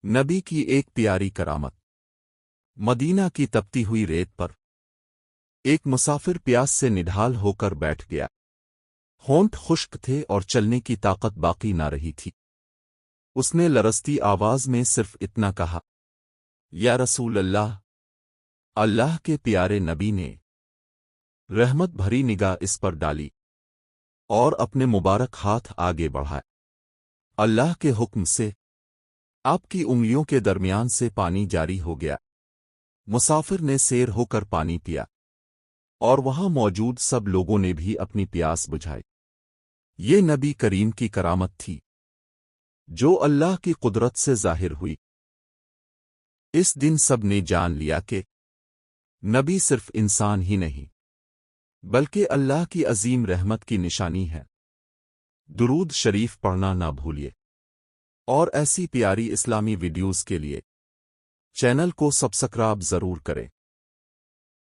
نبی کی ایک پیاری کرامت۔ مدینہ کی تپتی ہوئی ریت پر ایک مسافر پیاس سے نڈھال ہو کر بیٹھ گیا۔ ہونٹ خشک تھے اور چلنے کی طاقت باقی نہ رہی تھی۔ اس نے لرزتی آواز میں صرف اتنا کہا، یا رسول اللہ! اللہ کے پیارے نبی نے رحمت بھری نگاہ اس پر ڈالی اور اپنے مبارک ہاتھ آگے بڑھائے۔ اللہ کے حکم سے آپ کی انگلیوں کے درمیان سے پانی جاری ہو گیا۔ مسافر نے سیر ہو کر پانی پیا اور وہاں موجود سب لوگوں نے بھی اپنی پیاس بجھائی۔ یہ نبی کریم کی کرامت تھی جو اللہ کی قدرت سے ظاہر ہوئی۔ اس دن سب نے جان لیا کہ نبی صرف انسان ہی نہیں بلکہ اللہ کی عظیم رحمت کی نشانی ہے۔ درود شریف پڑھنا نہ بھولیے اور ایسی پیاری اسلامی ویڈیوز کے لیے چینل کو سبسکرائب ضرور کریں۔